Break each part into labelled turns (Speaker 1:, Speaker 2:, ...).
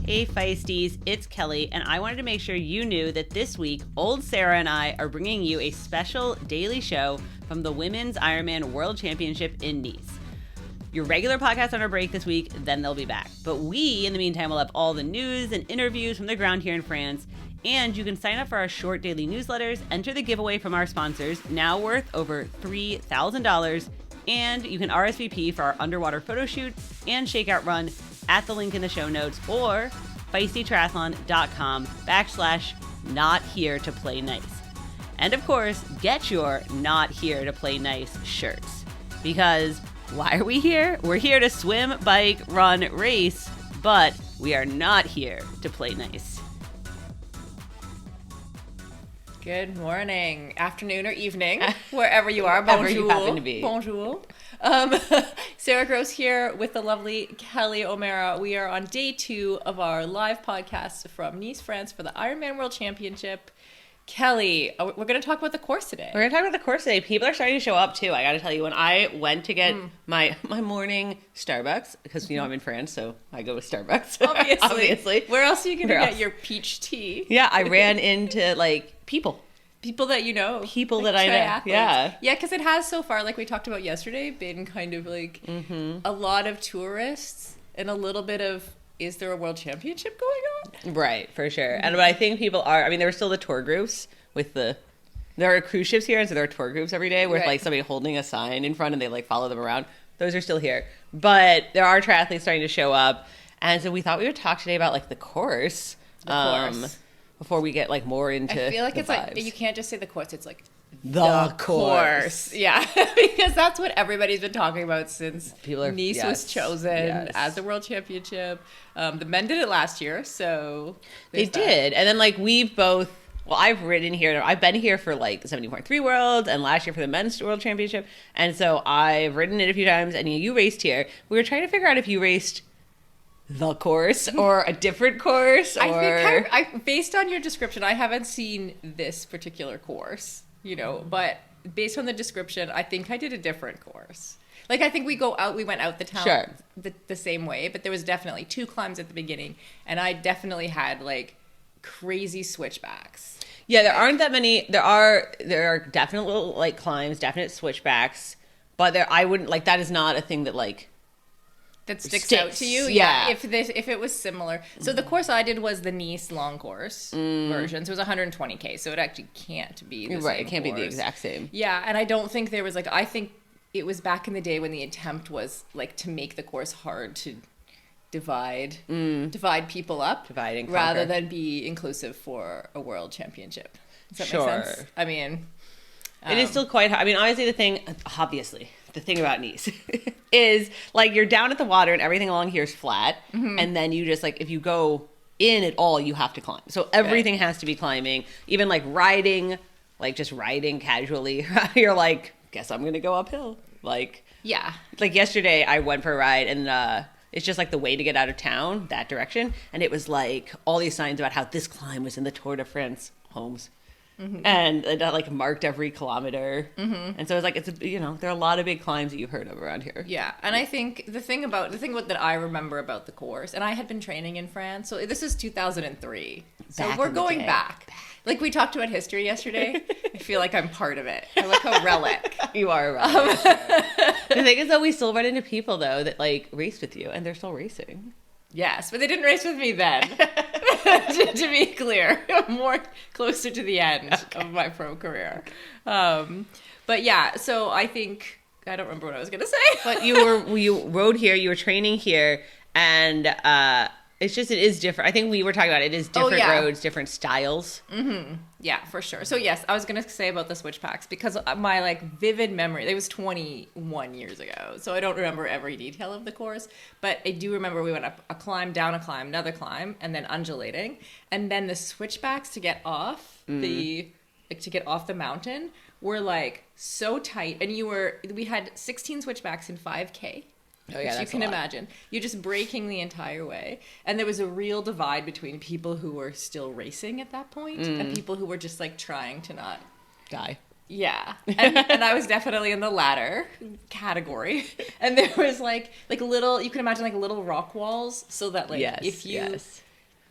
Speaker 1: Hey Feisties, it's Kelly, and I wanted to make sure you knew that this week, old Sara and I are bringing you a special daily show from the Women's Ironman World Championship in Nice. Your regular podcast on our break this week, then they'll be back. But we, in the meantime, will have all the news and interviews from the ground here in France, and you can sign up for our short daily newsletters, enter the giveaway from our sponsors, now worth over $3,000, and you can RSVP for our underwater photo shoot and shakeout run at the link in the show notes or feistytriathlon.com/not here to play nice. And of course, get your not here to play nice shirts. Because why are we here? We're here to swim, bike, run, race, but we are not here to play nice.
Speaker 2: Good morning, afternoon, or evening, wherever you are.
Speaker 1: Wherever
Speaker 2: Bonjour.
Speaker 1: you happen to be.
Speaker 2: Bonjour. Sara Gross here with the lovely Kelly O'Mara. We are on day 2 of our live podcast from Nice, France for the Ironman World Championship. Kelly, we're going to talk about the course today.
Speaker 1: We're going to talk about the course today. People are starting to show up too. I got to tell you, when I went to get my morning Starbucks, because, you know, I'm in France, so I go with Starbucks. Obviously.
Speaker 2: Where else are you going to get your peach tea?
Speaker 1: Yeah, I ran into, people.
Speaker 2: People that you know.
Speaker 1: People that I know.
Speaker 2: triathletes.
Speaker 1: Yeah.
Speaker 2: Yeah, because it has so far, like we talked about yesterday, been kind of like a lot of tourists and a little bit of, is there a world championship going on?
Speaker 1: Right, for sure. And but I think people are, I mean, there were still the tour groups with there are cruise ships here, and so there are tour groups every day with like somebody holding a sign in front and they like follow them around. Those are still here. But there are triathletes starting to show up. And so we thought we would talk today about like the course. Before we get like more into
Speaker 2: I feel like
Speaker 1: the
Speaker 2: it's
Speaker 1: vibes.
Speaker 2: like, you can't just say the course, it's like
Speaker 1: the course.
Speaker 2: Yeah, because that's what everybody's been talking about since Nice was chosen as the world championship. The men did it last year, so
Speaker 1: they did. And then like we've both, well, I've ridden here, I've been here for like 70.3 Worlds and last year for the men's world championship. And so I've ridden it a few times, and you raced here. We were trying to figure out if you raced the course or a different course, or
Speaker 2: I think based on your description, I haven't seen this particular course, you know, but based on the description, I think I did a different course. Like, I think we went out the town the same way, but there was definitely 2 climbs at the beginning, and I definitely had like crazy switchbacks.
Speaker 1: Yeah, there aren't that many. There are definite little like climbs, definite switchbacks, but I wouldn't like, that is not a thing that like
Speaker 2: that sticks out to you. Yeah. If it was similar. So the course I did was the Nice long course version. So it was 120K. So it actually can't be the same
Speaker 1: it can't be the exact same.
Speaker 2: Yeah, and I don't think there was like, I think it was back in the day when the attempt was like to make the course hard to divide people up,
Speaker 1: divide and conquer,
Speaker 2: rather than be inclusive for a world championship. Does that make sense? I mean,
Speaker 1: it is still quite hard. I mean, obviously the thing about Nice is like you're down at the water and everything along here is flat, and then you just like, if you go in at all, you have to climb. So everything has to be climbing, even like riding, like just riding casually. You're like, guess I'm gonna go uphill. Like yesterday I went for a ride, and it's just like the way to get out of town, that direction, and it was like all these signs about how this climb was in the Tour de France homes. And it like marked every kilometer. And so it's like, it's there are a lot of big climbs that you've heard of around here.
Speaker 2: Yeah. And I think the thing that I remember about the course, and I had been training in France, so this is 2003. So we're going back. Like we talked about history yesterday. I feel like I'm part of it. I'm like a relic.
Speaker 1: You are a relic. The thing is though, we still run into people though that like race with you, and they're still racing.
Speaker 2: Yes, but they didn't race with me then. to be clear, more closer to the end of my pro career. But yeah, so I think, I don't remember what I was going to say.
Speaker 1: But you rode here, you were training here, and it is different. I think we were talking about it is different roads, different styles.
Speaker 2: Yeah, for sure. So yes, I was going to say about the switchbacks, because my like vivid memory, it was 21 years ago, so I don't remember every detail of the course, but I do remember we went up a climb, down a climb, another climb, and then undulating, and then the switchbacks to get off the mountain were like so tight, and we had 16 switchbacks in 5K.
Speaker 1: Oh, yeah,
Speaker 2: which you can imagine. You're just braking the entire way. And there was a real divide between people who were still racing at that point and people who were just like trying to not
Speaker 1: die.
Speaker 2: Yeah. And I was definitely in the latter category. And there was like little, you can imagine like little rock walls, so that like if you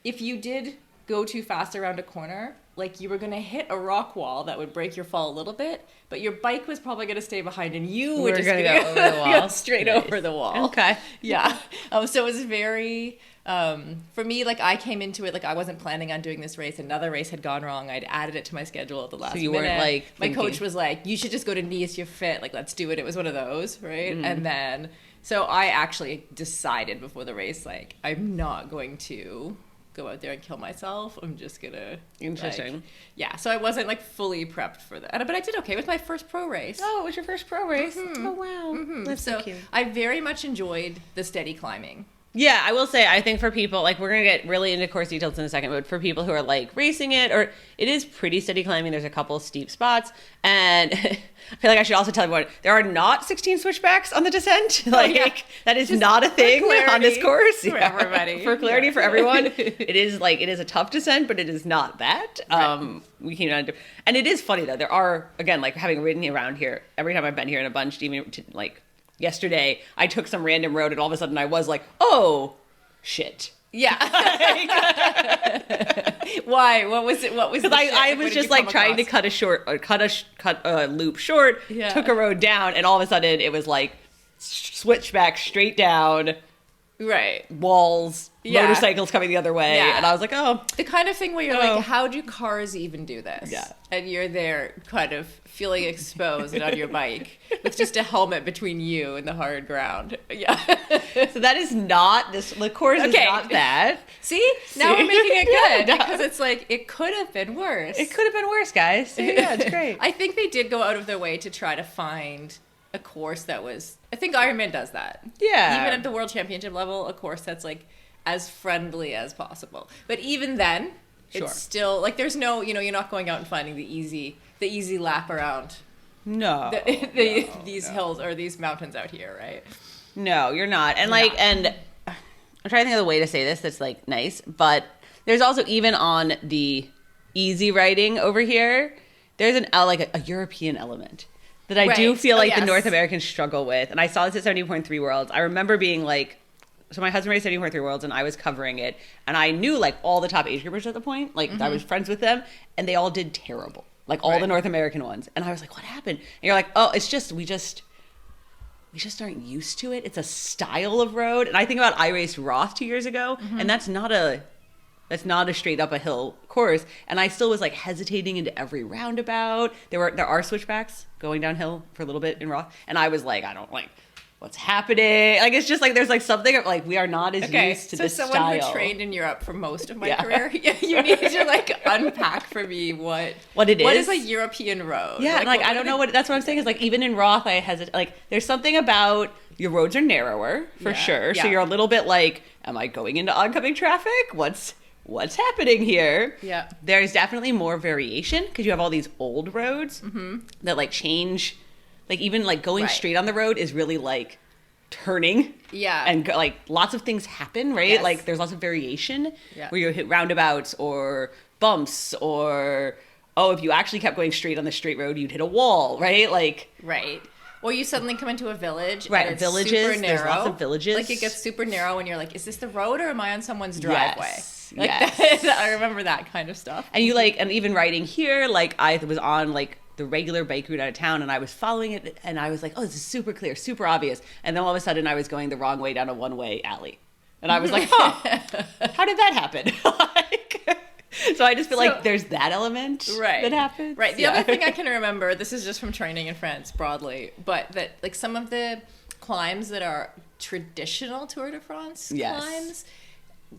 Speaker 2: if you did go too fast around a corner, like you were going to hit a rock wall that would break your fall a little bit, but your bike was probably going to stay behind and you were just going to
Speaker 1: go over the wall.
Speaker 2: straight over the wall.
Speaker 1: Okay.
Speaker 2: Yeah. So it was very, for me, like I came into it, like I wasn't planning on doing this race. Another race had gone wrong. I'd added it to my schedule at the last minute.
Speaker 1: So you weren't like
Speaker 2: my coach was like, you should just go to Nice, you're fit. Like, let's do it. It was one of those, right? And then, so I actually decided before the race, like, I'm not going to go out there and kill myself. I'm just gonna
Speaker 1: interesting.
Speaker 2: Like, yeah, so I wasn't like fully prepped for that, but I did okay with my first pro race.
Speaker 1: Oh, it was your first pro race. Oh wow. That's so cute.
Speaker 2: I very much enjoyed the steady climbing.
Speaker 1: Yeah, I will say, I think for people, like, we're going to get really into course details in a second, but for people who are, like, racing it, or it is pretty steady climbing. There's a couple steep spots, and I feel like I should also tell everyone, there are not 16 switchbacks on the descent. Like, that is just not a thing on this course.
Speaker 2: For everybody.
Speaker 1: For clarity for everyone. It is, like, it is a tough descent, but it is not that. Right. We came down to, and it is funny, though. There are, again, like, having ridden around here, every time I've been here in a bunch, even, like, yesterday, I took some random road and all of a sudden I was like, oh, shit.
Speaker 2: Yeah. Why? What was it? What was it?
Speaker 1: Because I was just like trying to cut a loop short, took a road down, and all of a sudden it was like switch back straight down.
Speaker 2: Right.
Speaker 1: Walls, motorcycles coming the other way. Yeah. And I was like, oh.
Speaker 2: The kind of thing where you're like, how do cars even do this?
Speaker 1: Yeah.
Speaker 2: And you're there kind of feeling exposed on your bike with just a helmet between you and the hard ground. Yeah.
Speaker 1: So that is not, the course is not that.
Speaker 2: See? Now we're making it good because it's like, it could have been worse.
Speaker 1: It could have been worse, guys. Yeah, it's great.
Speaker 2: I think they did go out of their way to try to find a course that was, I think Ironman does that.
Speaker 1: Yeah.
Speaker 2: Even at the world championship level, a course that's like as friendly as possible. But even then, it's still like there's no, you're not going out and finding the easy lap around.
Speaker 1: No.
Speaker 2: These hills or these mountains out here, right?
Speaker 1: No, you're not. And and I'm trying to think of the way to say this that's like nice, but there's also, even on the easy riding over here, there's a European element that I do feel like the North Americans struggle with. And I saw this at 70.3 Worlds. I remember being like, so my husband raced 70.3 Worlds and I was covering it. And I knew like all the top age groupers at the point. Like I was friends with them and they all did terrible. Like all the North American ones. And I was like, what happened? And you're like, oh, it's just, we just aren't used to it. It's a style of road. And I think about, I raced Roth 2 years ago and that's not a straight up a hill course, and I still was like hesitating into every roundabout. There are switchbacks going downhill for a little bit in Roth, and I was like, I don't like what's happening. Like, it's just like there's like something like we are not as used to this style. So
Speaker 2: someone who trained in Europe for most of my career, you need to like unpack for me what it is. What is a European road?
Speaker 1: Yeah, like I don't know what. That's what I'm saying is like even in Roth, I hesitate. Like there's something about your roads are narrower for sure, so you're a little bit like, am I going into oncoming traffic? What's happening here?
Speaker 2: Yeah.
Speaker 1: There's definitely more variation because you have all these old roads that like change, like even like going straight on the road is really like turning.
Speaker 2: Yeah.
Speaker 1: And like lots of things happen, right?
Speaker 2: Yes.
Speaker 1: Like there's lots of variation where you hit roundabouts or bumps or, if you actually kept going straight on the straight road, you'd hit a wall, right? Like.
Speaker 2: Right. Or you suddenly come into a village.
Speaker 1: Right,
Speaker 2: and it's
Speaker 1: villages.
Speaker 2: Super narrow.
Speaker 1: There's lots of villages.
Speaker 2: Like it gets super narrow and you're like, is this the road or am I on someone's driveway?
Speaker 1: Yes.
Speaker 2: I remember that kind of stuff.
Speaker 1: And you like, and even riding here, like I was on like the regular bike route out of town and I was following it and I was like, oh, this is super clear, super obvious. And then all of a sudden I was going the wrong way down a one-way alley. And I was like, how did that happen? So I just feel like there's that element that happens.
Speaker 2: Right. The other thing I can remember, this is just from training in France broadly, but that like some of the climbs that are traditional Tour de France climbs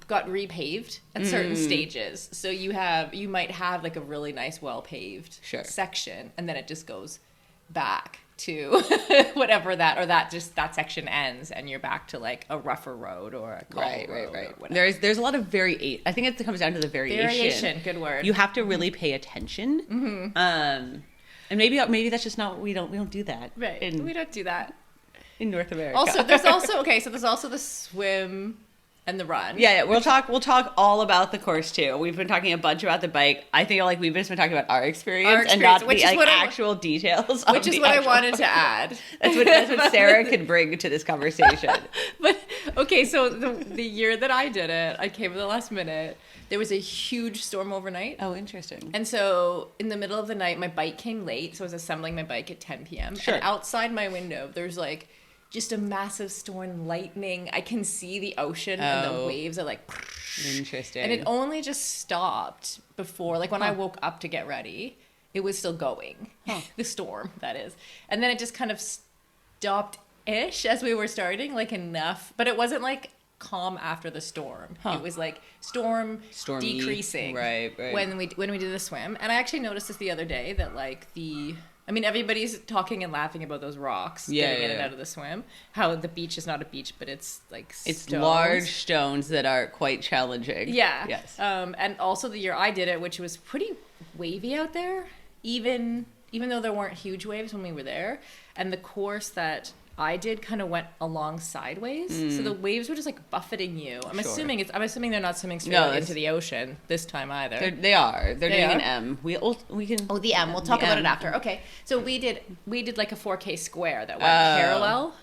Speaker 2: got repaved at certain stages. So you might have like a really nice well-paved section and then it just goes back to whatever that section ends and you're back to like a rougher road or a road or whatever.
Speaker 1: There's a lot of variation. I think it comes down to the variation.
Speaker 2: Good word.
Speaker 1: You have to really pay attention. And maybe that's just not what we don't do that.
Speaker 2: Right. We don't do that
Speaker 1: in North America.
Speaker 2: Also, there's also the swim and the run.
Speaker 1: Yeah, we'll talk all about the course too. We've been talking a bunch about the bike. I think like we've just been talking about our experience and not the like actual details.
Speaker 2: Which is what I wanted to add.
Speaker 1: That's what Sarah could bring to this conversation.
Speaker 2: But okay, so the year that I did it, I came at the last minute. There was a huge storm overnight.
Speaker 1: Oh, interesting.
Speaker 2: And so in the middle of the night, my bike came late. So I was assembling my bike at 10 p.m.
Speaker 1: Sure.
Speaker 2: And outside my window, there's like just a massive storm, lightning. I can see the ocean and the waves are like...
Speaker 1: Interesting.
Speaker 2: And it only just stopped before, like when I woke up to get ready, it was still going. The storm, that is. And then it just kind of stopped-ish as we were starting, like enough. But it wasn't like calm after the storm. It was like stormy decreasing.
Speaker 1: Right.
Speaker 2: When we did the swim. And I actually noticed this the other day that like everybody's talking and laughing about those rocks getting in and out of the swim. How the beach is not a beach, but it's like
Speaker 1: it's
Speaker 2: stones.
Speaker 1: large stones that are quite challenging.
Speaker 2: Yeah.
Speaker 1: Yes.
Speaker 2: And also the year I did it, which was pretty wavy out there, even though there weren't huge waves when we were there. And the course that I did kind of went along sideways, so the waves were just like buffeting you. I'm assuming they're not swimming straight out into the ocean this time either.
Speaker 1: They are. They're doing an M. We can.
Speaker 2: Oh, the M. We'll talk about it after. Okay, so we did like a 4K square that went parallel,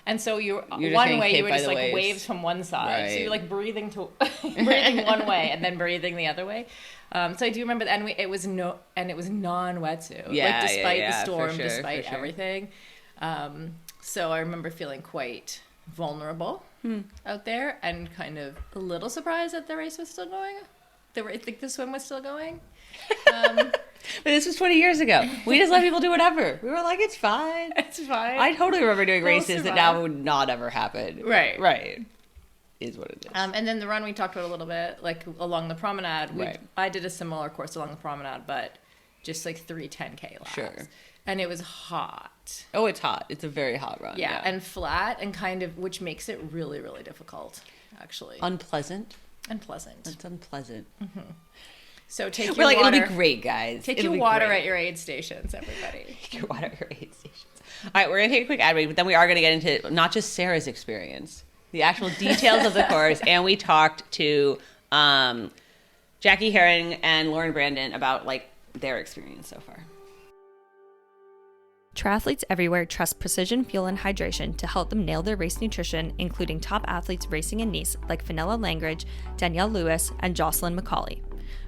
Speaker 2: and so you're one way you were just like waves from one side,
Speaker 1: right.
Speaker 2: so you're like breathing breathing one way and then breathing the other way. So I do remember that, and it was non-wetsuit,
Speaker 1: yeah,
Speaker 2: like despite the storm,
Speaker 1: for sure,
Speaker 2: despite everything. So I remember feeling quite vulnerable out there and kind of a little surprised that the race was still going. I think the swim was still going.
Speaker 1: But this was 20 years ago. We just let people do whatever. We were like, it's fine.
Speaker 2: It's fine.
Speaker 1: I totally remember doing races that now would not ever happen.
Speaker 2: Right.
Speaker 1: Is what it is.
Speaker 2: And then the run we talked about a little bit, like along the promenade.
Speaker 1: Right.
Speaker 2: I did a similar course along the promenade, but just like 3 10K laps.
Speaker 1: Sure.
Speaker 2: And it was hot.
Speaker 1: Oh, it's hot. It's a very hot run.
Speaker 2: Yeah, and flat and kind of, which makes it really, really difficult, actually.
Speaker 1: Unpleasant.
Speaker 2: It's
Speaker 1: unpleasant.
Speaker 2: Mm-hmm. So take your water.
Speaker 1: It'll be great, guys.
Speaker 2: Take your water at your aid stations, everybody.
Speaker 1: Take your water at your aid stations. All right, we're going to take a quick ad break, but then we are going to get into not just Sarah's experience, the actual details of the course, and we talked to Jackie Herring and Lauren Brandon about like their experience so far.
Speaker 3: Triathletes everywhere trust Precision Fuel and Hydration to help them nail their race nutrition, including top athletes racing in Nice like Fenella Langridge, Danielle Lewis, and Jocelyn McCauley.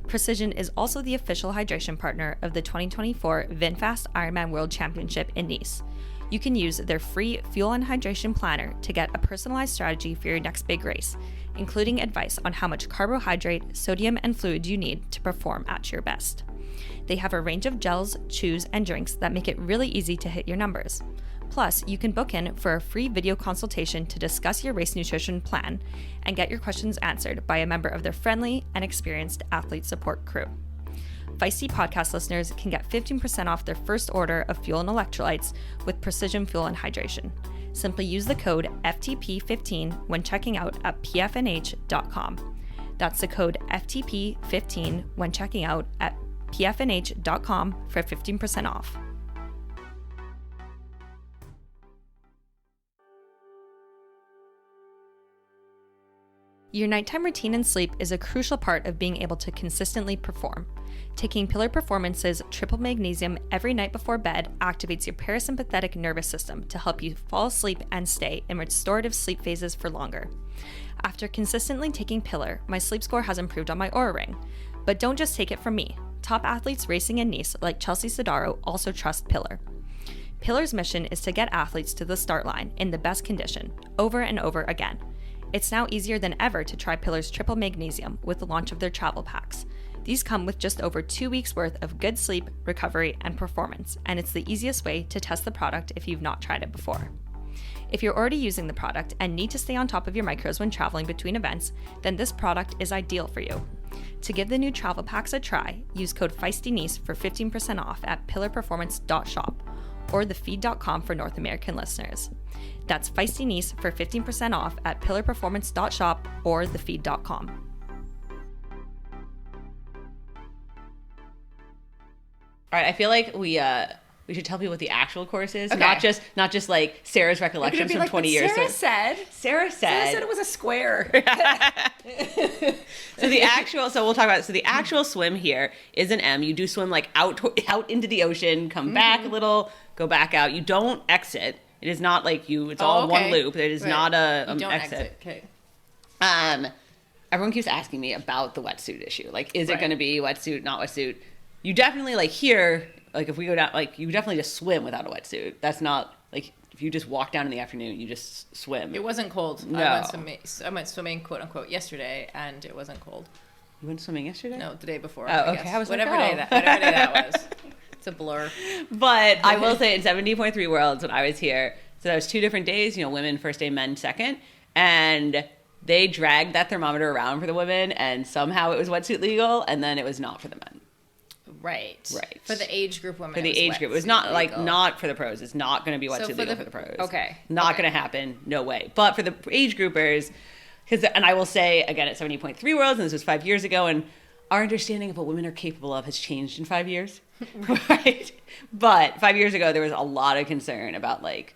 Speaker 3: Precision is also the official hydration partner of the 2024 VinFast Ironman World Championship in Nice. You can use their free fuel and hydration planner to get a personalized strategy for your next big race, including advice on how much carbohydrate, sodium, and fluid you need to perform at your best. They have a range of gels, chews, and drinks that make it really easy to hit your numbers. Plus, you can book in for a free video consultation to discuss your race nutrition plan and get your questions answered by a member of their friendly and experienced athlete support crew. Feisty podcast listeners can get 15% off their first order of fuel and electrolytes with Precision Fuel and Hydration. Simply use the code FTP15 when checking out at pfnh.com. That's the code FTP15 when checking out at pfnh.com for 15% off. Your nighttime routine and sleep is a crucial part of being able to consistently perform. Taking Pillar Performance's triple magnesium every night before bed activates your parasympathetic nervous system to help you fall asleep and stay in restorative sleep phases for longer. After consistently taking Pillar, my sleep score has improved on my Oura Ring. But don't just take it from me. Top athletes racing in Nice, like Chelsea Sodaro, also trust Pillar. Pillar's mission is to get athletes to the start line in the best condition, over and over again. It's now easier than ever to try Pillar's triple magnesium with the launch of their travel packs. These come with just over 2 weeks worth of good sleep, recovery, and performance, and it's the easiest way to test the product if you've not tried it before. If you're already using the product and need to stay on top of your micros when traveling between events, then this product is ideal for you. To give the new travel packs a try, use code FEISTYNICE for 15% off at pillarperformance.shop or thefeed.com for North American listeners. That's Feisty Nice for 15% off at pillarperformance.shop or thefeed.com.
Speaker 1: All right, I feel like we we should tell people what the actual course is,
Speaker 2: Okay.
Speaker 1: not just like Sarah's recollections from 20 years.
Speaker 2: Sarah said it was a square.
Speaker 1: So we'll talk about it. So the actual swim here is an M. You do swim like out into the ocean, come back a little, go back out. You don't exit. It is not like it's all one loop. It is not a
Speaker 2: you don't
Speaker 1: exit.
Speaker 2: Okay.
Speaker 1: Everyone keeps asking me about the wetsuit issue. Like, is it going to be wetsuit, not wetsuit? You definitely, like, here, like, if we go down, like, you definitely just swim without a wetsuit. That's not, like, if you just walk down in the afternoon, you just swim.
Speaker 2: It wasn't cold.
Speaker 1: No.
Speaker 2: I went swimming, quote unquote, yesterday, and it wasn't cold.
Speaker 1: You went swimming yesterday?
Speaker 2: No, the day before.
Speaker 1: Oh, okay. I was
Speaker 2: whatever
Speaker 1: like,
Speaker 2: whatever day that was. It's a blur.
Speaker 1: But I will say in 70.3 Worlds, when I was here, so that was 2 different days, women first day, men second, and they dragged that thermometer around for the women, and somehow it was wetsuit legal, and then it was not for the men.
Speaker 2: Right.
Speaker 1: Right.
Speaker 2: For the age group women.
Speaker 1: For the age group. It was not like not for the pros. It's not going to be wetsuit legal for the pros.
Speaker 2: Okay.
Speaker 1: Not going to happen. No way. But for the age groupers, and I will say again at 70.3 Worlds, and this was 5 years ago, and our understanding of what women are capable of has changed in 5 years. Right. But 5 years ago, there was a lot of concern about like.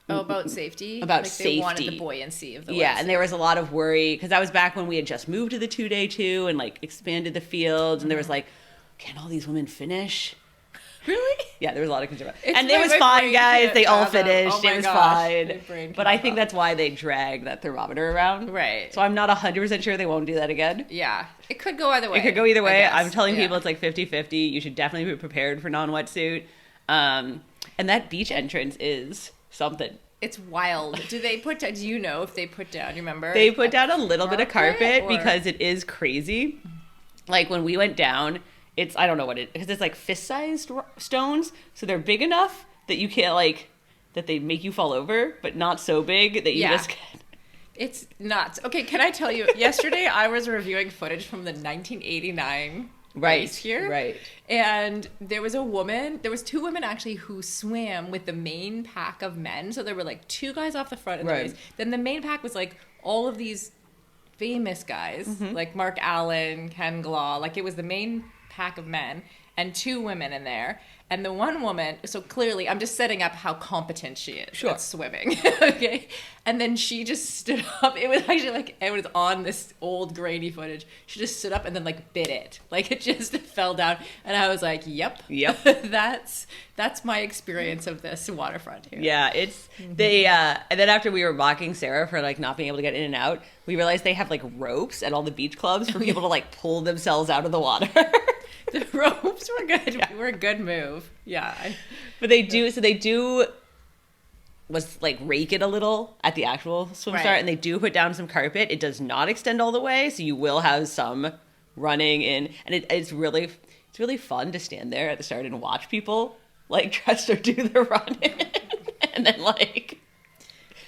Speaker 2: About safety?
Speaker 1: About
Speaker 2: like
Speaker 1: safety.
Speaker 2: They wanted the buoyancy of the
Speaker 1: Yeah,
Speaker 2: wetsuit.
Speaker 1: and there was a lot of worry, because that was back when we had just moved to the 2-day too and like expanded the fields, and there was like, can all these women finish?
Speaker 2: Really?
Speaker 1: Yeah, there was a lot of concern.
Speaker 2: It's
Speaker 1: And it was fine, guys. They all finished. It was fine. But I think that's why they dragged that thermometer around.
Speaker 2: Right.
Speaker 1: So I'm not 100% sure they won't do that again.
Speaker 2: Yeah. It could go either way.
Speaker 1: It could go either way. I'm telling people it's like 50-50. You should definitely be prepared for non-wetsuit. And that beach entrance is something.
Speaker 2: It's wild. Do you know if they put down, you remember?
Speaker 1: They put down a little bit of carpet
Speaker 2: or-
Speaker 1: because it is crazy. Like when we went down, I don't know what because it's like fist-sized stones. So they're big enough that you can't that they make you fall over, but not so big that you just can't.
Speaker 2: It's nuts. Okay, can I tell you, yesterday I was reviewing footage from the 1989 race here.
Speaker 1: Right.
Speaker 2: And there was 2 women actually who swam with the main pack of men. So there were like 2 guys off the front of the race. Then the main pack was like all of these famous guys, like Mark Allen, Ken Glaw. Like it was the main pack of men and 2 women in there. And the one woman, so clearly I'm just setting up how competent she is at swimming. Okay. And then she just stood up. It was actually it was on this old grainy footage. She just stood up and then bit it. It just fell down. And I was like, yep. That's my experience of this waterfront here.
Speaker 1: Yeah, it's they and then after we were mocking Sarah for not being able to get in and out, we realized they have ropes at all the beach clubs for people to pull themselves out of the water.
Speaker 2: The ropes were good.
Speaker 1: Yeah.
Speaker 2: Were a good move. Yeah.
Speaker 1: But they do rake it a little at the actual swim start, and they do put down some carpet. It does not extend all the way, so you will have some running in, and it's really fun to stand there at the start and watch people trust or do the running and then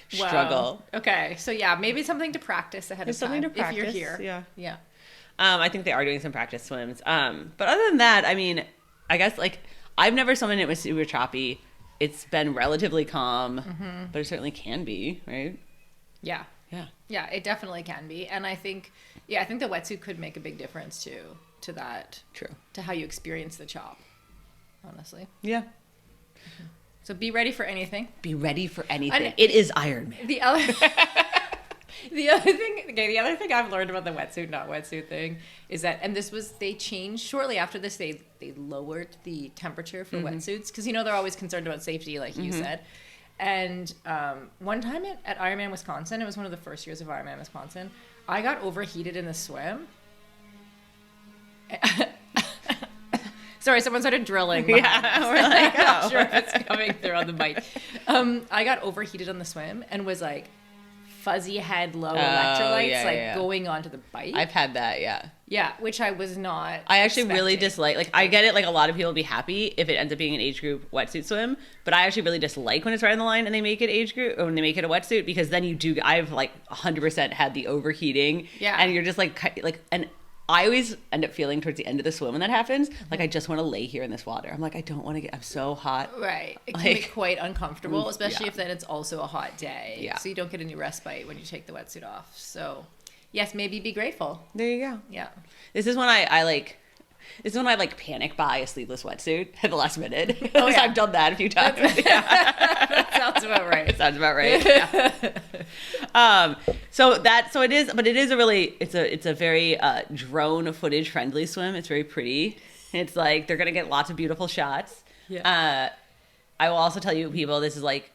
Speaker 1: struggle.
Speaker 2: Wow. Okay, so yeah, maybe something to practice ahead of time.
Speaker 1: Something to practice
Speaker 2: if you're here.
Speaker 1: Yeah. I think they are doing some practice swims. But other than that, I mean, I guess I've never swum in it was super choppy. It's been relatively calm, but it certainly can be, right?
Speaker 2: Yeah. Yeah, it definitely can be. And I think the wetsuit could make a big difference too, to that.
Speaker 1: True.
Speaker 2: To how you experience the chop, honestly.
Speaker 1: Yeah.
Speaker 2: So be ready for anything.
Speaker 1: Be ready for anything. It is Iron Man.
Speaker 2: The other thing I've learned about the wetsuit, not wetsuit thing is that, and they changed shortly after this, they lowered the temperature for wetsuits because, they're always concerned about safety, like you said. And one time at Ironman Wisconsin, it was one of the first years of Ironman Wisconsin, I got overheated in the swim. Sorry, someone started drilling.
Speaker 1: Yeah, we're
Speaker 2: I'm not sure if it's coming through on the mic. I got overheated on the swim and was fuzzy head, low electrolytes, going onto the bike.
Speaker 1: I've had that, yeah.
Speaker 2: Yeah, which I was not.
Speaker 1: I actually really dislike. I get it. A lot of people will be happy if it ends up being an age group wetsuit swim, but I actually really dislike when it's right on the line and they make it age group, or when they make it a wetsuit, because then you do. I've 100% had the overheating.
Speaker 2: Yeah.
Speaker 1: And you're just and I always end up feeling towards the end of the swim when that happens, I just want to lay here in this water. I'm I don't want to I'm so hot.
Speaker 2: Right. It can be quite uncomfortable, especially if then it's also a hot day.
Speaker 1: Yeah.
Speaker 2: So you don't get any respite when you take the wetsuit off. So, yes, maybe be grateful.
Speaker 1: There you go.
Speaker 2: Yeah.
Speaker 1: This is when I This is when I like panic buy a sleeveless wetsuit at the last minute.
Speaker 2: Oh, yeah.
Speaker 1: I've done that a few times.
Speaker 2: That sounds about right.
Speaker 1: It sounds about right. Yeah. So it is, but it is it's a very drone footage friendly swim. It's very pretty. It's like they're gonna get lots of beautiful shots.
Speaker 2: Yeah.
Speaker 1: I will also tell you, people, this is like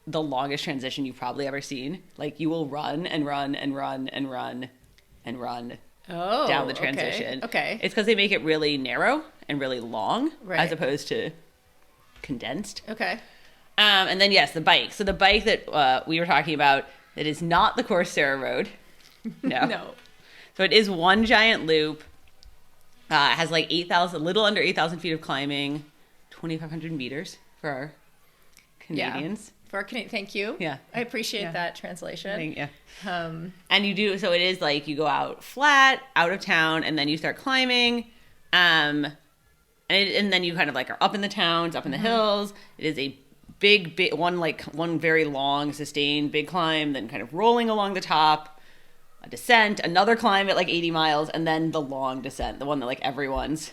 Speaker 1: the longest transition you've probably ever seen. Like you will run and run and run and run and run down the transition.
Speaker 2: Okay.
Speaker 1: It's because they make it really narrow and really long,
Speaker 2: Right.
Speaker 1: as opposed to condensed.
Speaker 2: Okay.
Speaker 1: And then yes, the bike. So the bike that we were talking about, that is not the course Sara rode. No.
Speaker 2: No.
Speaker 1: So it is one giant loop. It has like 8,000, a little under 8,000 feet of climbing, 2,500 meters for our Canadians.
Speaker 2: For our thank you.
Speaker 1: Yeah.
Speaker 2: I appreciate that translation.
Speaker 1: Yeah. And you do, so it is like you go out flat, out of town, and then you start climbing. And then you kind of like are up in the towns, up in the hills. It is a big one very long, sustained big climb, then kind of rolling along the top, a descent, another climb at like 80 miles, and then the long descent, the one that like everyone's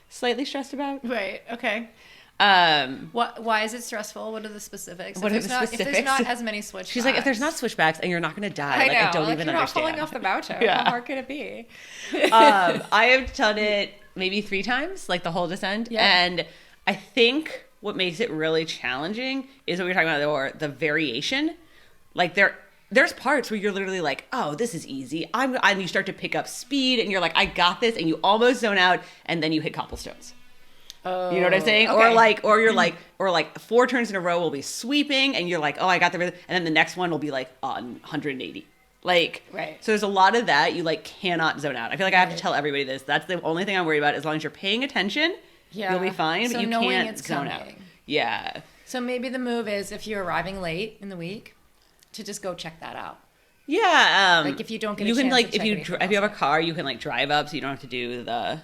Speaker 1: slightly stressed about.
Speaker 2: Right. Okay. Why is it stressful? What are the specifics?
Speaker 1: What are the
Speaker 2: If there's
Speaker 1: specifics?
Speaker 2: not as many switchbacks.
Speaker 1: She's like, if there's not switchbacks and you're not going to die,
Speaker 2: I
Speaker 1: like
Speaker 2: know.
Speaker 1: I don't
Speaker 2: like,
Speaker 1: even
Speaker 2: you're not
Speaker 1: understand.
Speaker 2: falling off the mountain.
Speaker 1: Yeah.
Speaker 2: How hard could it be?
Speaker 1: I have done it maybe 3 times, like the whole descent.
Speaker 2: Yeah.
Speaker 1: And I think what makes it really challenging is what we were talking about, the variation. Like there's parts where you're literally like, oh, this is easy. And you start to pick up speed and you're like, I got this. And you almost zone out and then you hit cobblestones.
Speaker 2: Oh,
Speaker 1: You know what I'm saying?
Speaker 2: okay.
Speaker 1: Or like 4 turns in a row will be sweeping and you're like, oh, I got the rhythm. And then the next one will be like on 180. Like,
Speaker 2: Right.
Speaker 1: So there's a lot of that. You like cannot zone out. I feel like I have to
Speaker 2: Right.
Speaker 1: tell everybody this. That's the only thing I'm worried about. As long as you're paying attention, you'll be fine.
Speaker 2: So
Speaker 1: But you
Speaker 2: knowing
Speaker 1: can't
Speaker 2: it's
Speaker 1: zone out.
Speaker 2: coming.
Speaker 1: Yeah.
Speaker 2: So maybe the move is, if you're arriving late in the week, to just go check that out.
Speaker 1: Yeah.
Speaker 2: Like, if you don't get a
Speaker 1: you can
Speaker 2: chance
Speaker 1: like
Speaker 2: to check anything
Speaker 1: if you have a
Speaker 2: else
Speaker 1: car, you can like drive up, so you don't have to do the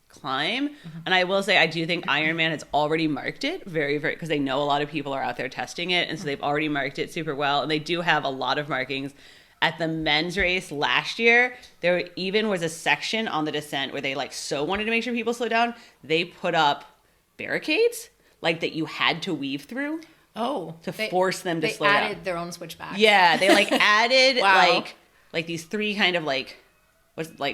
Speaker 1: climb. And I will say, I do think Ironman has already marked it very, very, because they know a lot of people are out there testing it, and so they've already marked it super well. And they do have a lot of markings. At the men's race last year, there even was a section on the descent where they like so wanted to make sure people slow down. They put up barricades like that you had to weave through.
Speaker 2: Oh,
Speaker 1: To force them to slow
Speaker 2: They
Speaker 1: down.
Speaker 2: added their own switchback.
Speaker 1: Yeah, they like added
Speaker 2: Wow.
Speaker 1: like these 3 kind of like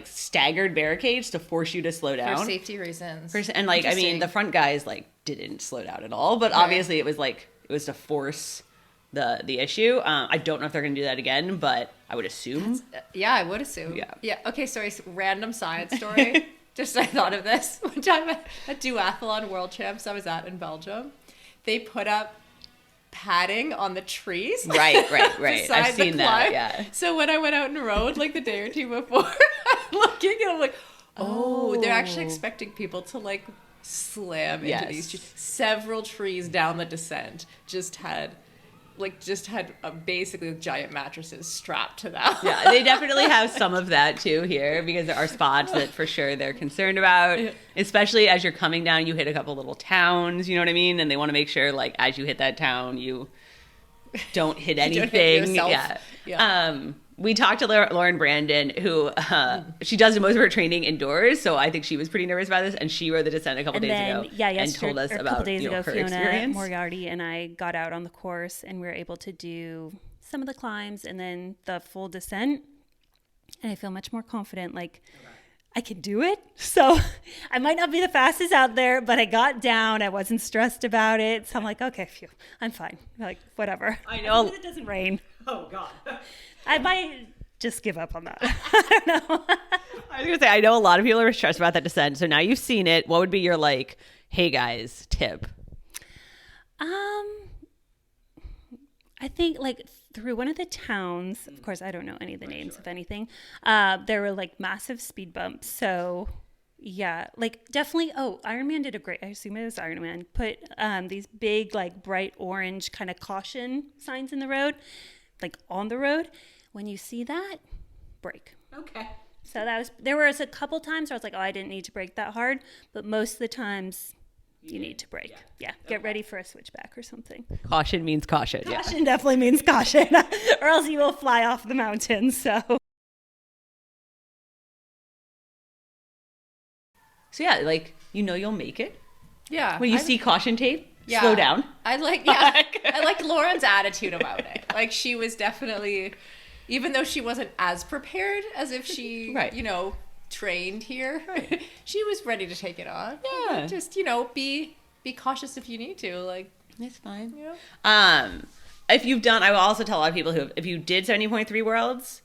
Speaker 1: staggered barricades to force you to slow down.
Speaker 2: For safety reasons.
Speaker 1: And like, I mean,
Speaker 2: Interesting.
Speaker 1: the front guys like didn't slow down at all, but
Speaker 2: Right.
Speaker 1: obviously it was to force the issue. I don't know if they're gonna do that again, but I would assume.
Speaker 2: Yeah, I would assume.
Speaker 1: Yeah.
Speaker 2: Yeah. Okay, sorry, random side story. Just I thought of this. One time at duathlon world champs I was at in Belgium, they put up padding on the trees.
Speaker 1: Right.
Speaker 2: beside
Speaker 1: I've
Speaker 2: the
Speaker 1: seen that.
Speaker 2: climb.
Speaker 1: Yeah.
Speaker 2: So when I went out and rode like the day or two before, I'm looking and I'm like, oh, they're actually expecting people to like slam into
Speaker 1: Yes.
Speaker 2: these trees. Several trees down the descent just had basically giant mattresses strapped to them.
Speaker 1: Yeah, they definitely have some of that too here, because there are spots that for sure they're concerned about, especially as you're coming down, you hit a couple little towns, you know what I mean? And they want to make sure like as you hit that town, you don't hit
Speaker 2: don't
Speaker 1: anything.
Speaker 2: hit yourself.
Speaker 1: Yeah. We talked to Lauren Brandon, who she does most of her training indoors, so I think she was pretty nervous about this, and she rode the descent a couple days ago and told us about her
Speaker 4: Fiona
Speaker 1: experience.
Speaker 4: Moriarty and I got out on the course, and we were able to do some of the climbs and then the full descent, and I feel much more confident. Like, I could do it. So I might not be the fastest out there, but I got down. I wasn't stressed about it. So I'm like, okay, phew, I'm fine. Like, whatever.
Speaker 1: I know.
Speaker 4: It doesn't rain.
Speaker 1: Oh, God.
Speaker 4: I might just give up on that. I don't know.
Speaker 1: I was going to say, I know a lot of people are stressed about that descent. So now you've seen it. What would be your, like, hey, guys, tip?
Speaker 4: I think like through one of the towns, of course, I don't know any of the names of anything. There were like massive speed bumps. So yeah, like definitely. Oh, Ironman did a great, I assume it was Ironman, put these big like bright orange kind of caution signs in the road, like on the road. When you see that, brake.
Speaker 1: Okay.
Speaker 4: So there was a couple times where I was like, oh, I didn't need to brake that hard. But most of the times you need to brake. Yeah. Get ready for a switchback or something.
Speaker 1: Caution means caution. Yeah.
Speaker 4: Caution definitely means caution, or else you will fly off the mountain. So
Speaker 1: So yeah, like, you'll make it.
Speaker 2: Yeah.
Speaker 1: When you see caution tape, slow down.
Speaker 2: I like Lauren's attitude about it. Like, she was definitely, even though she wasn't as prepared as if she, trained here, she was ready to take it on.
Speaker 1: Yeah.
Speaker 2: Like, just, be cautious if you need to. Like,
Speaker 1: it's fine.
Speaker 2: Yeah.
Speaker 1: If you've done, I will also tell a lot of people if you did 70.3 Worlds,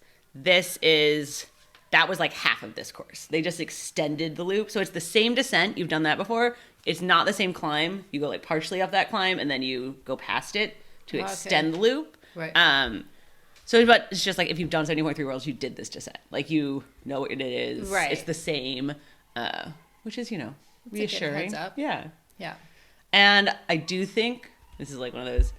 Speaker 1: that was like half of this course. They just extended the loop. So it's the same descent. You've done that before. It's not the same climb. You go like partially up that climb and then you go past it to extend the loop.
Speaker 2: Right.
Speaker 1: But it's just like if you've done 70.3 Worlds, you did this descent. Like, you know what it is.
Speaker 2: Right.
Speaker 1: It's the same, which is, reassuring.
Speaker 2: Heads up.
Speaker 1: Yeah.
Speaker 2: Yeah.
Speaker 1: And I do think this is like one of those,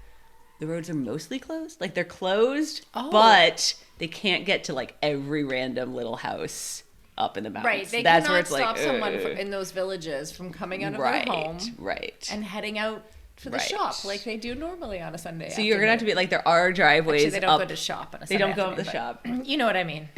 Speaker 1: the roads are mostly closed. Like, they're closed, but they can't get to like every random little house up in the mountains.
Speaker 2: Right. They cannot stop someone in those villages from coming out of their home.
Speaker 1: Right.
Speaker 2: And heading out to the shop like they do normally on a Sunday.
Speaker 1: So you're going to have to be like, there are driveways.
Speaker 2: Actually, they don't go to shop on a Sunday.
Speaker 1: They don't go up the shop.
Speaker 2: You know what I mean.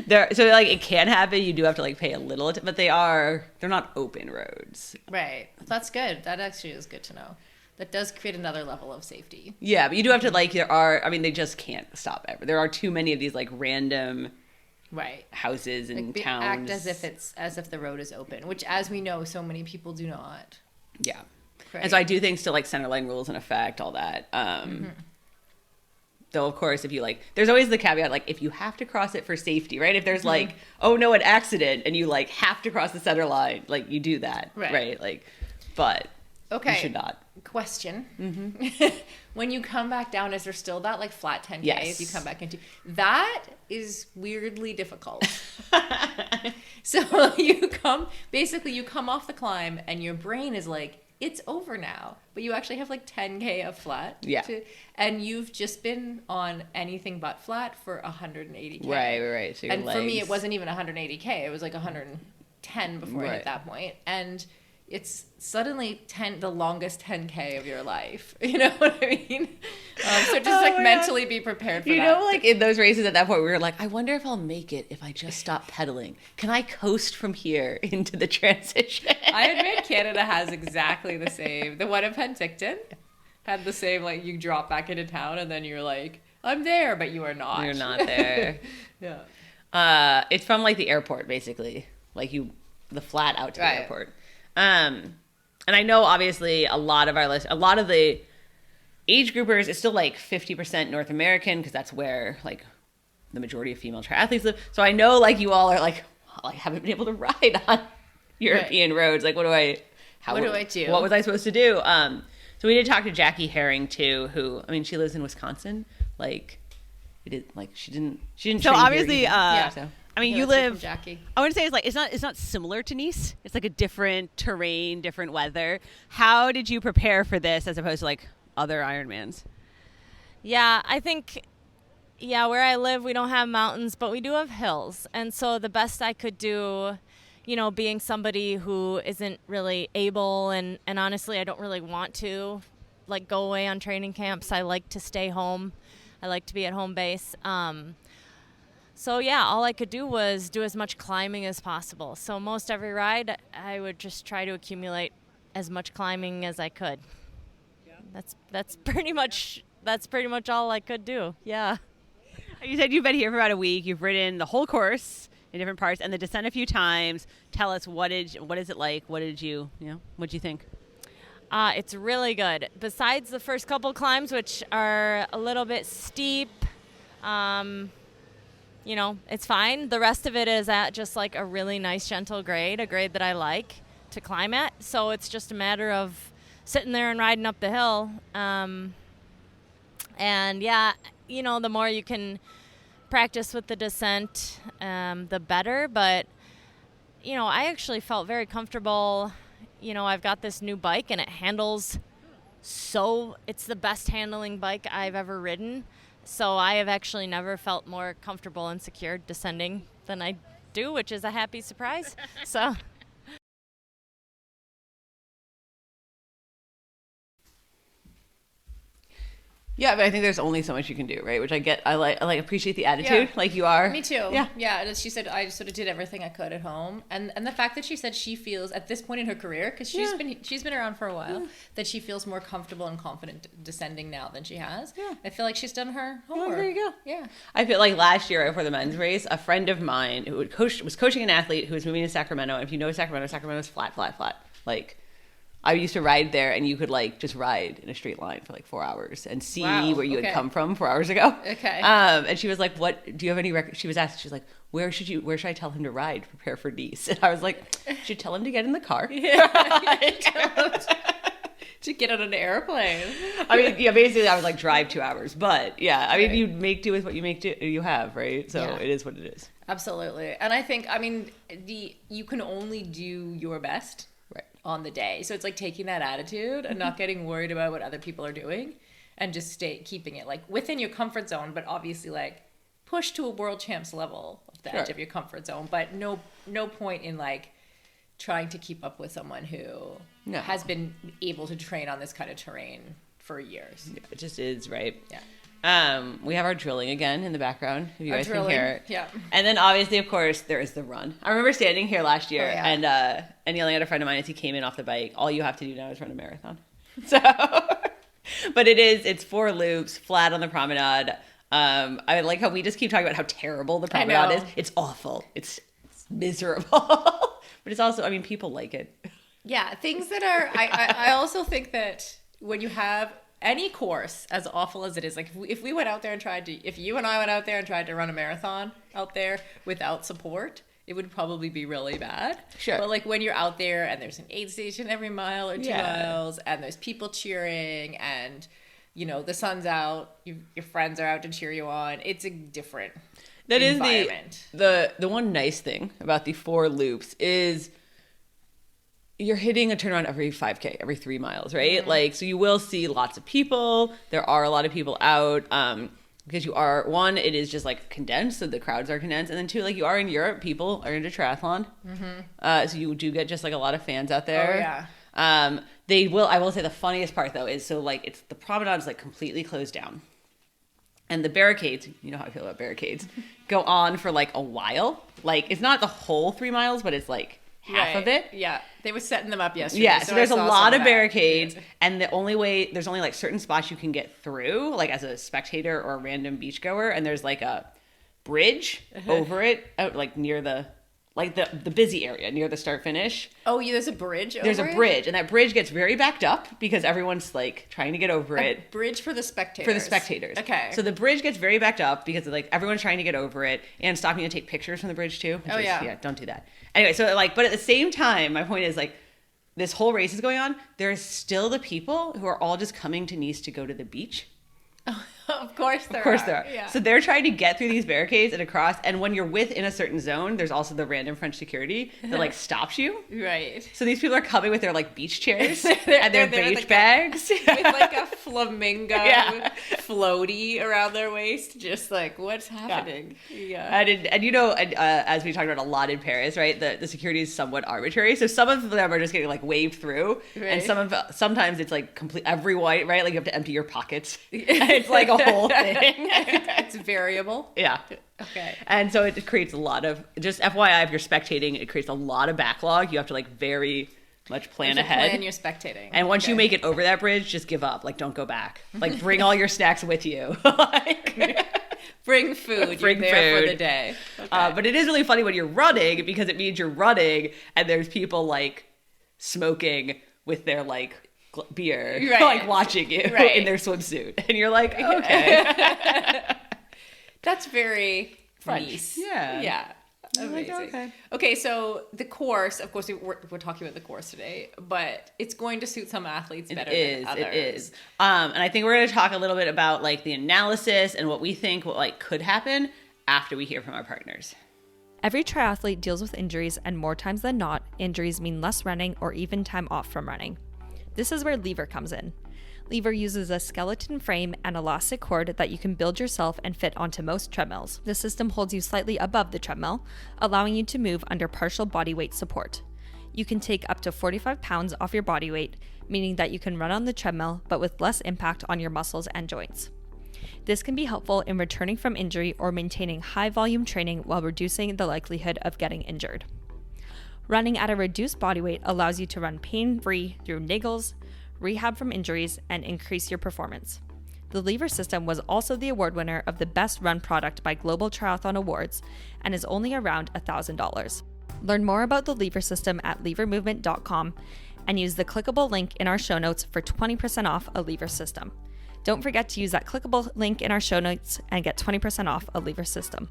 Speaker 1: So like, it can happen. You do have to like pay a little, but they're not open roads.
Speaker 2: Right. That's good. That actually is good to know. That does create another level of safety.
Speaker 1: Yeah, but you do have to like, they just can't stop ever. There are too many of these like random houses and towns.
Speaker 2: Act as if the road is open, which, as we know, so many people do not.
Speaker 1: Yeah.
Speaker 2: Right.
Speaker 1: And so I do think still like center line rules in effect, all that. Though, of course, if you like, there's always the caveat, like, if you have to cross it for safety, right? If there's like, oh no, an accident, and you like have to cross the center line, like, you do that, right? Like, but you should not.
Speaker 2: Question. When you come back down, is there still that like flat 10K if you come back into? That is weirdly difficult. So you come off the climb and your brain is like, it's over now, but you actually have like 10K of flat.
Speaker 1: Yeah.
Speaker 2: And you've just been on anything but flat for 180K.
Speaker 1: Right. So
Speaker 2: and for me, it wasn't even 180K. It was like 110 before I hit that point. And it's suddenly the longest 10K of your life. You know what I mean? So just mentally be prepared for that.
Speaker 1: Like in those races at that point, we were like, I wonder if I'll make it if I just stop pedaling. Can I coast from here into the transition?
Speaker 2: I admit Canada has exactly the same. The one in Penticton had the same, like, you drop back into town and then you're like, I'm there, but you are not.
Speaker 1: You're not there.
Speaker 2: Yeah.
Speaker 1: It's from like the airport, basically. Like the flat out to the airport. And I know obviously a lot of the age groupers is still like 50% North American, because that's where like the majority of female triathletes live. So I know like you all are like, well, I haven't been able to ride on European roads. Like, what do I do? What was I supposed to do? So we did talk to Jackie Herring too, who, I mean, she lives in Wisconsin. Like, she didn't.
Speaker 5: So obviously,
Speaker 1: so.
Speaker 5: I mean, you live.
Speaker 2: Jackie.
Speaker 5: I want to say it's not similar to Nice. It's like a different terrain, different weather. How did you prepare for this as opposed to like other Ironmans?
Speaker 6: Yeah, I think, where I live, we don't have mountains, but we do have hills. And so the best I could do, being somebody who isn't really able, and honestly, I don't really want to like go away on training camps. I like to stay home. I like to be at home base. So all I could do was do as much climbing as possible. So most every ride, I would just try to accumulate as much climbing as I could. Yeah. That's pretty much all I could do. Yeah.
Speaker 5: You said you've been here for about a week. You've ridden the whole course in different parts and the descent a few times. Tell us what is it like? What'd you think?
Speaker 6: It's really good. Besides the first couple climbs, which are a little bit steep, it's fine. The rest of it is at just like a really nice, gentle grade, a grade that I like to climb at. So it's just a matter of sitting there and riding up the hill. The more you can practice with the descent, the better. But, I actually felt very comfortable. I've got this new bike and it handles it's the best handling bike I've ever ridden. So I have actually never felt more comfortable and secure descending than I do, which is a happy surprise. So.
Speaker 1: Yeah, but I think there's only so much you can do, right? Which I get. I like appreciate the attitude,
Speaker 2: Yeah.
Speaker 1: like you are.
Speaker 2: Me too.
Speaker 1: Yeah.
Speaker 2: Yeah. She said I sort of did everything I could at home, and the fact that she said she feels at this point in her career, because she's been around for a while, that she feels more comfortable and confident descending now than she has.
Speaker 1: Yeah.
Speaker 2: I feel like she's done her homework.
Speaker 1: Oh, there you go.
Speaker 2: Yeah.
Speaker 1: I feel like last year for the men's race, a friend of mine who was coaching an athlete who was moving to Sacramento. And if you know Sacramento's flat. Like, I used to ride there, and you could like just ride in a straight line for like 4 hours and see
Speaker 2: Wow,
Speaker 1: where you
Speaker 2: okay.
Speaker 1: had come from 4 hours ago.
Speaker 2: Okay.
Speaker 1: And she was like, "What do you have any record?" She was asked. She was like, Where should I tell him to ride to prepare for Nice?" And I was like, "You should tell him to get in the car."
Speaker 2: To get on an airplane.
Speaker 1: I mean, yeah, basically I was like, drive 2 hours, but yeah, I mean, you make do with what you have, right? So
Speaker 2: Yeah.
Speaker 1: it is what it is.
Speaker 2: Absolutely. And I think, I mean, you can only do your best
Speaker 1: Right.
Speaker 2: on the day. So it's like taking that attitude and not getting worried about what other people are doing and just keeping it like within your comfort zone, but obviously like push to a world champs level of the edge
Speaker 1: Sure.
Speaker 2: of your comfort zone, but no point in like trying to keep up with someone who
Speaker 1: No.
Speaker 2: has been able to train on this kind of terrain for years.
Speaker 1: Yeah, it just is, right?
Speaker 2: Yeah.
Speaker 1: We have our drilling again in the background, if you
Speaker 2: Our
Speaker 1: guys
Speaker 2: drilling,
Speaker 1: can hear it.
Speaker 2: yeah.
Speaker 1: And then obviously, of course, there is the run. I remember standing here last year
Speaker 2: Oh, yeah.
Speaker 1: and yelling at a friend of mine as he came in off the bike, "All you have to do now is run a marathon." So, but it's 4 loops, flat on the promenade. I like how we just keep talking about how terrible the promenade is. It's awful. It's miserable. But it's also, I mean, people like it.
Speaker 2: Yeah, things that are. I also think that when you have any course, as awful as it is, like if we went out there and if you and I went out there and tried to run a marathon out there without support, it would probably be really bad.
Speaker 1: Sure.
Speaker 2: But like when you're out there and there's an aid station every mile or 2
Speaker 1: Yeah.
Speaker 2: miles, and there's people cheering, and you know the sun's out, your friends are out to cheer you on. It's a different.
Speaker 1: That is
Speaker 2: environment.
Speaker 1: the one nice thing about the 4 loops is you're hitting a turnaround every 5K, every 3 miles, right?
Speaker 2: Mm-hmm.
Speaker 1: Like, so you will see lots of people. There are a lot of people out because it is just like condensed, so the crowds are condensed. And then 2, like you are in Europe, people are into triathlon. Mm-hmm. So you do get just like a lot of fans out there.
Speaker 2: Oh, yeah.
Speaker 1: I will say the funniest part though is so like the promenade is like completely closed down. And the barricades, you know how I feel about barricades, go on for like a while. Like it's not the whole 3 miles, but it's like half of it.
Speaker 2: Yeah, they were setting them up yesterday.
Speaker 1: Yeah, so there's a
Speaker 2: I saw
Speaker 1: lot
Speaker 2: some
Speaker 1: of
Speaker 2: that.
Speaker 1: barricades, and there's only like certain spots you can get through, like as a spectator or a random beachgoer, and there's like a bridge over it, out like near the busy area near the start finish.
Speaker 2: Oh, yeah, there's a bridge.
Speaker 1: There's
Speaker 2: over
Speaker 1: a
Speaker 2: it?
Speaker 1: bridge, and that bridge gets very backed up because everyone's like trying to get over it.
Speaker 2: Bridge for the spectators.
Speaker 1: For the spectators.
Speaker 2: Okay.
Speaker 1: So the bridge gets very backed up because like everyone's trying to get over it and stopping to take pictures from the bridge too.
Speaker 2: Oh, yeah.
Speaker 1: Yeah, don't do that. Anyway, so like, but at the same time, my point is like, this whole race is going on. There's still the people who are all just coming to Nice to go to the beach.
Speaker 2: Of course there are.
Speaker 1: Of course there are.
Speaker 2: Yeah.
Speaker 1: So they're trying to get through these barricades and across. And when you're within a certain zone, there's also the random French security that like stops you.
Speaker 2: Right.
Speaker 1: So these people are coming with their like beach chairs and
Speaker 2: They're
Speaker 1: their
Speaker 2: there with,
Speaker 1: beach
Speaker 2: like,
Speaker 1: bags.
Speaker 2: With like a flamingo
Speaker 1: Yeah.
Speaker 2: floaty around their waist. Just like, what's happening? Yeah.
Speaker 1: And you know, as we talked about a lot in Paris, right? The security is somewhat arbitrary. So some of them are just getting like waved through,
Speaker 2: Right.
Speaker 1: and sometimes it's like complete everyone, right? Like you have to empty your pockets. It's like a whole thing.
Speaker 2: It's variable.
Speaker 1: Yeah.
Speaker 2: Okay.
Speaker 1: And so it creates a lot of, just FYI, if you're spectating, it creates a lot of backlog. You have to like very much plan
Speaker 2: You have to
Speaker 1: ahead.
Speaker 2: Plan you're spectating.
Speaker 1: And once you
Speaker 2: Okay.
Speaker 1: make it over that bridge, just give up. Like, don't go back. Like, bring all your snacks with you. Like,
Speaker 2: Bring food.
Speaker 1: Bring
Speaker 2: you're there
Speaker 1: food.
Speaker 2: for the day. Okay.
Speaker 1: but it is really funny when you're running because it means you're running and there's people like smoking with their like beer,
Speaker 2: Right.
Speaker 1: like watching you
Speaker 2: Right.
Speaker 1: in their swimsuit. And you're like, okay.
Speaker 2: That's very
Speaker 1: French.
Speaker 2: Nice.
Speaker 1: Yeah.
Speaker 2: Yeah.
Speaker 1: I'm like,
Speaker 2: Amazing.
Speaker 1: okay.
Speaker 2: Okay, so the course, of course, we're talking about the course today, but it's going to suit some athletes better than others.
Speaker 1: It is. And I think we're going to talk a little bit about like the analysis and what we think what like could happen after we hear from our partners.
Speaker 3: Every triathlete deals with injuries, and more times than not, injuries mean less running or even time off from running. This is where Lever comes in. Lever uses a skeleton frame and elastic cord that you can build yourself and fit onto most treadmills. The system holds you slightly above the treadmill, allowing you to move under partial body weight support. You can take up to 45 pounds off your body weight, meaning that you can run on the treadmill but with less impact on your muscles and joints. This can be helpful in returning from injury or maintaining high volume training while reducing the likelihood of getting injured. Running at a reduced body weight allows you to run pain-free through niggles, rehab from injuries, and increase your performance. The lever system was also the award winner of the Best Run Product by Global Triathlon Awards and is only around $1,000. Learn more about the lever system at levermovement.com and use the clickable link in our show notes for 20% off a lever system. Don't forget to use that clickable link in our show notes and get 20% off a lever system.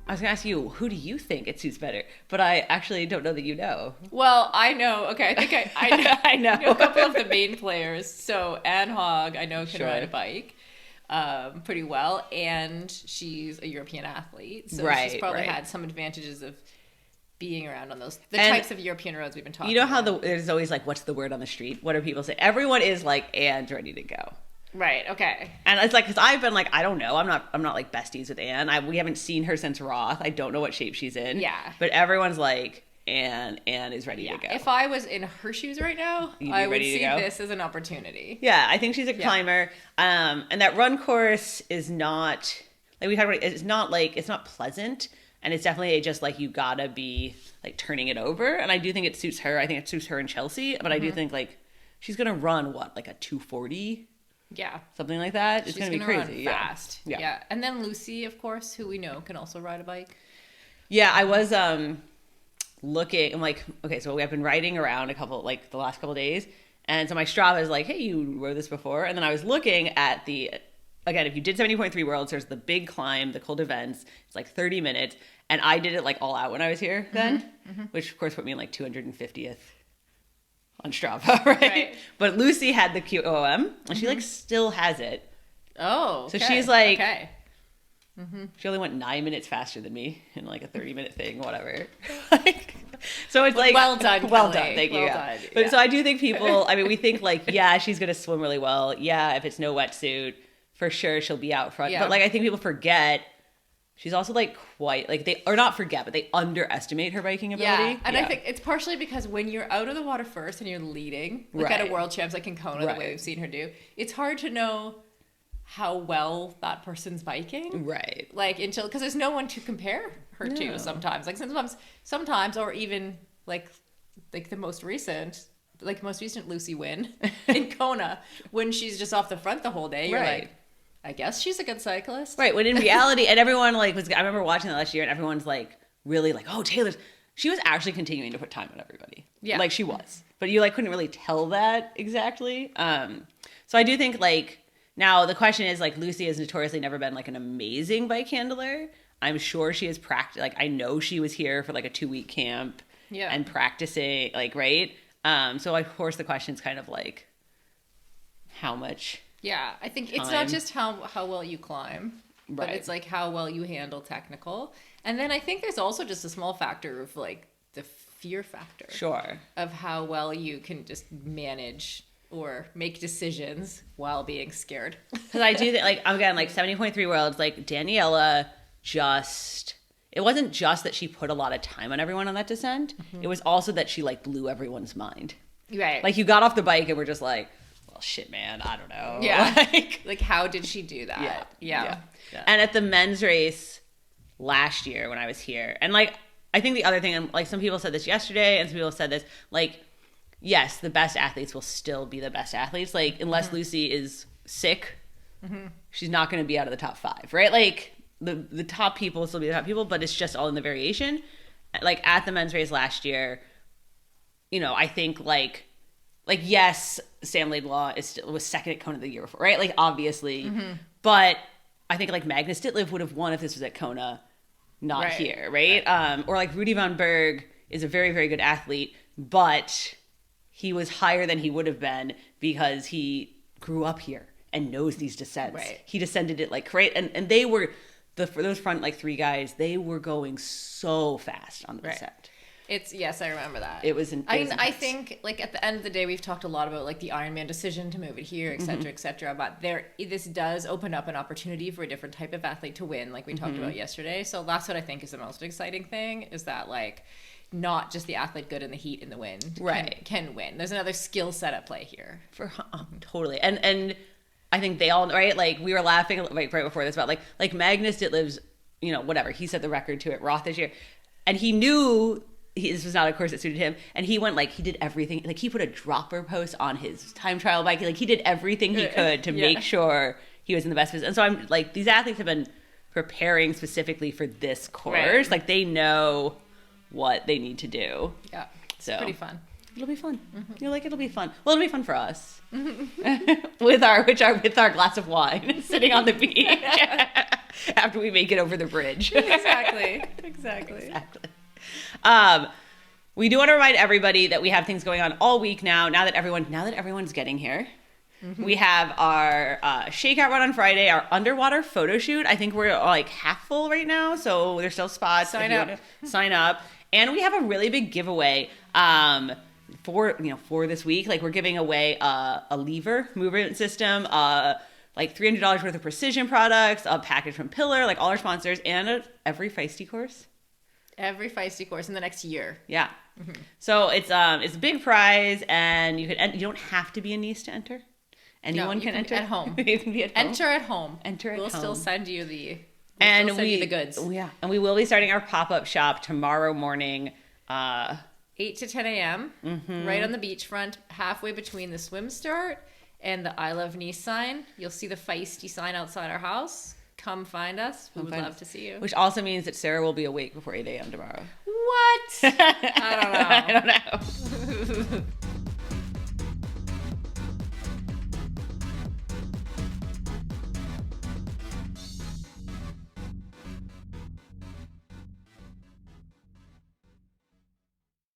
Speaker 1: I was going to ask you, who do you think it suits better? But I actually don't know that you know.
Speaker 2: Well, I know. Okay, I think I know,
Speaker 1: I know.
Speaker 2: a couple of the main players. So Anne Hogg, I know, can ride a bike pretty well, and she's a European athlete. So she's probably had some advantages of being around on those types of European roads we've been talking about.
Speaker 1: You know how there's always like, what's the word on the street? What do people say? Everyone is like, Anne's ready to go.
Speaker 2: Right. Okay.
Speaker 1: And it's like, because I've been like, I don't know. I'm not like besties with Anne. We haven't seen her since Roth. I don't know what shape she's in.
Speaker 2: Yeah.
Speaker 1: But everyone's like, Anne is ready to go.
Speaker 2: If I was in her shoes right now, I would see this as an opportunity.
Speaker 1: Yeah, I think she's a climber. And that run course is not, like we talked about, it's not pleasant. And it's definitely just like, you gotta be like turning it over. And I do think it suits her. I think it suits her in Chelsea. But I do think like, she's gonna run like a 240?
Speaker 2: Yeah.
Speaker 1: Something like that. It's
Speaker 2: She's
Speaker 1: going to be crazy.
Speaker 2: Run fast. Yeah. And then Lucy, of course, who we know can also ride a bike.
Speaker 1: Yeah, I was looking. I'm like, okay, so I've been riding around the last couple days. And so my Strava is like, hey, you rode this before. And then I was looking at again, if you did 70.3 Worlds, there's the big climb, the cold events. It's like 30 minutes. And I did it like all out when I was here then, which of course put me in like 250th. On Strava, right? But Lucy had the QOM, and she like still has it.
Speaker 2: Oh, okay.
Speaker 1: So she's like, she only went 9 minutes faster than me in like a 30-minute thing, whatever. So it's like,
Speaker 2: well done,
Speaker 1: thank you.
Speaker 2: Done.
Speaker 1: But so I do think people, I mean, we think like, yeah, she's gonna swim really well. Yeah, if it's no wetsuit, for sure she'll be out front. But like, I think people forget. She's also like quite like but they underestimate her biking ability.
Speaker 2: Yeah, and I think it's partially because when you're out of the water first and you're leading, like at a world champs like in Kona, the way we've seen her do, it's hard to know how well that person's biking. Right. Like until because there's no one to compare her to sometimes. Like sometimes or even like the most recent Lucy win in Kona when she's just off the front the whole day. You're like, I guess she's a good cyclist.
Speaker 1: Right. When in reality, and everyone I remember watching that last year and everyone's like really like, oh, she was actually continuing to put time on everybody. Yeah. Like she was. But you couldn't really tell that exactly. So I do think now the question is Lucy has notoriously never been an amazing bike handler. I'm sure she has practiced. I know she was here for a 2-week camp and practicing right. So of course the question is kind of how much.
Speaker 2: Yeah, I think it's not just how well you climb, but it's how well you handle technical. And then I think there's also just a small factor of the fear factor. Sure. Of how well you can just manage or make decisions while being scared.
Speaker 1: Because I do think again 70.3 Worlds, Daniela it wasn't just that she put a lot of time on everyone on that descent. It was also that she blew everyone's mind. Right. You got off the bike and we're just well, shit, man, I don't know.
Speaker 2: Yeah. How did she do that? Yeah.
Speaker 1: And at the men's race last year when I was here, and I think the other thing, and some people said this yesterday, and some people said this, yes, the best athletes will still be the best athletes. Unless Lucy is sick, she's not going to be out of the top 5, right? The top people will still be the top people, but it's just all in the variation. At the men's race last year, I think yes, Sam Laidlaw was second at Kona the year before, right? Obviously. But I think Magnus Ditlev would have won if this was at Kona, not here, right? Or Rudy von Berg is a very, very good athlete, but he was higher than he would have been because he grew up here and knows these descents. Right. He descended it and they were, for those front 3 guys, they were going so fast on the descent.
Speaker 2: Yes, I remember that.
Speaker 1: It was.
Speaker 2: I think like at the end of the day, we've talked a lot about like the Ironman decision to move it here, et cetera, et cetera. But this does open up an opportunity for a different type of athlete to win, like we talked about yesterday. So that's what I think is the most exciting thing, is that like not just the athlete good in the heat and the wind can win. There's another skill set at play here.
Speaker 1: Totally. And I think they all, right? Like we were laughing right before this about like Magnus Ditlev's, whatever. He set the record to it, Roth this year. And he knew this was not a course that suited him. And he went he did everything. Like he put a dropper post on his time trial bike. Like he did everything he could to make sure he was in the best position. And so I'm like, these athletes have been preparing specifically for this course. Right. Like they know what they need to do. Yeah. So
Speaker 2: pretty fun.
Speaker 1: It'll be fun. It'll be fun. Well, it'll be fun for us with our glass of wine, sitting on the beach after we make it over the bridge.
Speaker 2: Exactly.
Speaker 1: We do want to remind everybody that we have things going on all week now. Now that everyone's getting here, we have our shakeout run on Friday, our underwater photo shoot. I think we're like half full right now, so there's still spots.
Speaker 2: Sign up.
Speaker 1: And we have a really big giveaway. For this week, like we're giving away a lever movement system, like $300 worth of precision products, a package from Pillar, like all our sponsors, and every feisty course.
Speaker 2: Every feisty course in the next year.
Speaker 1: Yeah. So it's a big prize, and you don't have to be a niece to enter. Anyone can enter
Speaker 2: at home.
Speaker 1: You can be at home.
Speaker 2: Enter at home.
Speaker 1: We'll
Speaker 2: still send you the the goods.
Speaker 1: Yeah, and we will be starting our pop-up shop tomorrow morning.
Speaker 2: 8 to 10 a.m. Right on the beachfront, halfway between the swim start and the I Love Nice sign. You'll see the feisty sign outside our house. Come find us. We would love to see you.
Speaker 1: Which also means that Sarah will be awake before 8 a.m. tomorrow.
Speaker 2: What? I don't know.
Speaker 1: I don't know.